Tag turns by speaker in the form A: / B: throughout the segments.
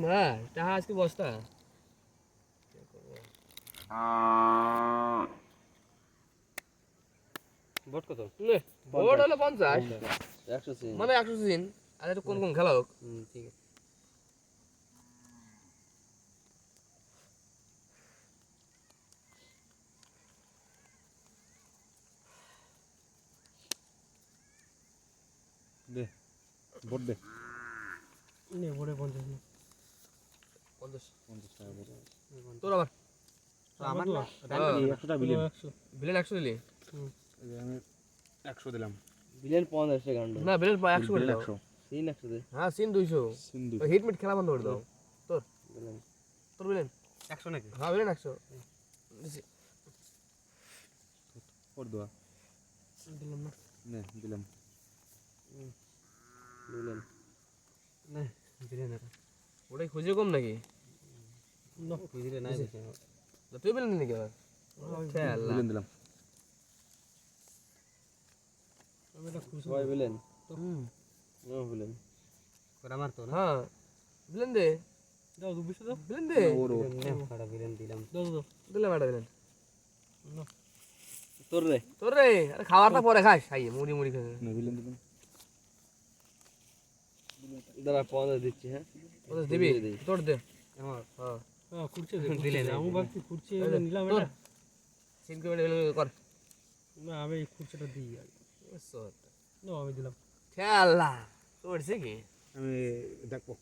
A: ভাই টাকা আজকে বস্তা
B: ভোট কত?
A: ভোট হলো 50
B: 100 সিন
A: মানে 100 দিন আর একটু কোন কোন খেলা হোক
B: ঠিক আছে দে ভোট দে
C: নে ভোটে 50 না
A: 50
B: টাকা ভোট
A: তোর আবার
B: আমার না
A: হ্যাঁ,
B: 100টা বিলিয়ন
C: 100
A: বিলেন 100 দিলি
B: আমি 100 দিলাম
D: বিলেন 50 সেকেন্ড
A: না বিলেন 100 করে দাও
B: 100
D: সিন 100 দে
A: হ্যাঁ সিন 200
B: সিন্ধু
A: ওই হিটমিট খেলা বন্ধ করে দাও
D: বিলেন
A: তোর বিলেন
B: 100 নাকি
A: হ্যাঁ বিলেন 100 দিছি
B: ভোট দাও
C: দিলাম না
B: নে দিলাম
D: বিলেন
C: না দিলে না
A: ওটাই খুঁজে কম নাকি
C: না
D: বুঝলে নাই বেশি
A: তো তুই বিলেন নাকি আবার খেলা
B: বিলিয়ন দিলাম
C: আমি এটা খুশি
D: কয় বিলেন
A: হুম
D: নো বিলেন
B: করে আমার তো না
A: হ্যাঁ বিলেন দে
C: দাও 200 দাও
A: বিলেন দে
B: ওর
D: নে ফাড়া বিলেন দিলাম
C: দাও দাও
A: দিলাম এটা বিলেন
C: না
D: তোর রে
A: তোর রে আরে খাবারটা পরে খাস খাইয়ে মুড়ি মুড়ি খাই
B: নে বিলিয়ন দিলাম
D: দাঁড়া 50 দিচ্ছি হ্যাঁ
A: ওদের দিবি তোর দে
D: আমার
A: হ্যাঁ
C: হ্যাঁ খুঁড়ছে দিলে আমি ভাবছি খুঁড়ছে এটা নিলাম
A: তোর
C: এটা
A: সিন করে কর
C: না আমি এই খুঁড়ছেটা দিই আগে না আমি দিলাম
A: খেলা তোরছে কি
B: আমি দেখবো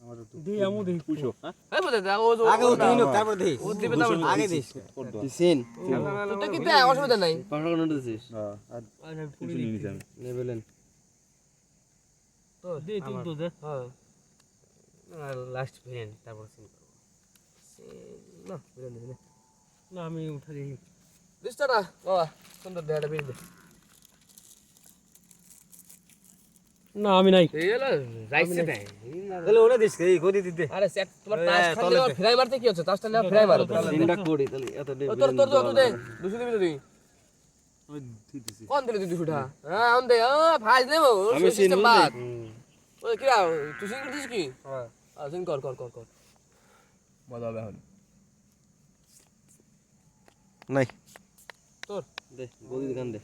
B: আমার তো
C: দিই আমি দেখি
B: পুষো হ্যাঁ
A: এই বলে দা ও
D: আগে ও তুই নো তারপর দেখিস
A: ও দিবে তারপর
D: আগে দিস
B: ভোট দাও
D: সিন
A: তো তো কি দেয় অসুবিধা নাই
D: 500 টাকা নোট দিছিস
B: হ্যাঁ আর
C: আরে
B: কিছু নিয়ে নিতে আমি
D: নে বিলেন
A: তো
C: দে তুই তো দে
A: হ্যাঁ
D: লাস্ট বিলেন তারপর সিন করব
A: না বিলেন দে
C: না আমি উঠে দিই
A: দিস্তারা বাবা সুন্দর দেহাটা বের দে
C: না আমি নাই
A: এই হলো রাইসে দেয়
D: তাহলে ওরে দিস এই গদি দিতে
A: আরে সেট তোমার তাস খালি আর ফ্রাই মারতে কি হচ্ছে তাসটা না ফ্রাই মারো
D: সিনটা কোড়ি তাহলে এত দে
A: তোর তোর তুই দে 200 দিবি তো তুই
B: আমি ঠিক দিছি
A: কোন দিলি তুই 200 টাকা হ্যাঁ অন দে ফাইজ নেবো
D: আমি সিন
A: বাদ
D: হুম
A: ওই কিরা তুই সিন করছিস কি
D: হ্যাঁ
A: সিন কর কর কর কর মজা হবে এখন
D: নাই
A: তোর
D: দে গদি দোকান দে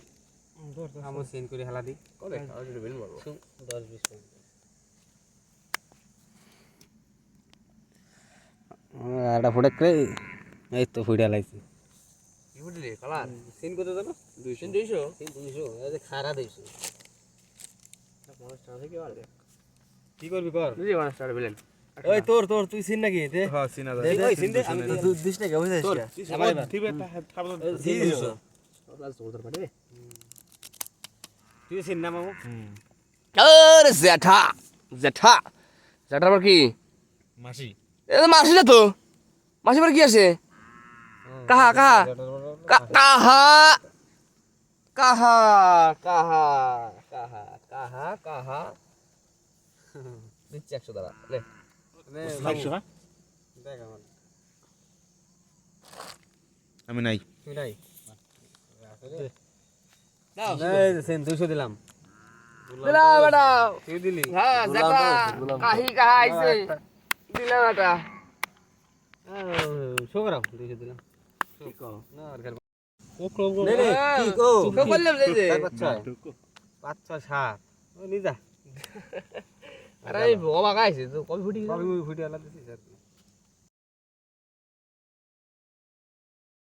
C: ধর
D: আমো সিন করে হেলা দি
A: করে আর একটু বেল মারবো
D: 10 20 আড়া ফোড়ে কে এই তো ফুড়ে লাইছি
A: কি বুঝলি কালার
D: সিন কত জানো
A: 200 200
D: সিন 200 এই যে খারা 200
A: 50 টাকা থেকে আর দে
D: কি করবি কর
A: দিদি 50 টাকা বিলেন
D: ওই তোর তোর তুই সিন নাকি দে
B: হ্যাঁ সিনা
D: দে ওই সিন দে আমি তো দিস টাকা বুঝছিস
A: তোর
D: আমার
B: ঠিক আছে খাবো
D: সিন 200
A: তোর তোর পাঠিয়ে
D: তুই সিন না মামু
A: আরে জেঠা জেঠা জেঠার পর কি
B: মাসি
A: এ মাসি না তো মাসি পর কি আছে কাহা কাহা কাহা কাহা কাহা কাহা কাহা কাহা দিচ্ছি 100 টাকা লে
B: লাইছো হ্যাঁ
D: দেখ আমার
B: আমি নাই
D: তুই নাই
A: দাও
D: এই সিন 200 দিলাম
A: দিলা বেটা
D: তুই দিলি
A: হ্যাঁ জেঠা কাহি কাহা আইছে দিলা বেটা
D: শো করাও 200 দিলাম কি কো না আর খেল
C: ও ক্লব
D: নে নে কি কো
A: তো বললাম যে যে
D: 5 6 7 ও নিদা
A: আরে বাবা গাইছে তো কবি ফুটি
D: কবি মুভি ফুটি আলা দিছিস আর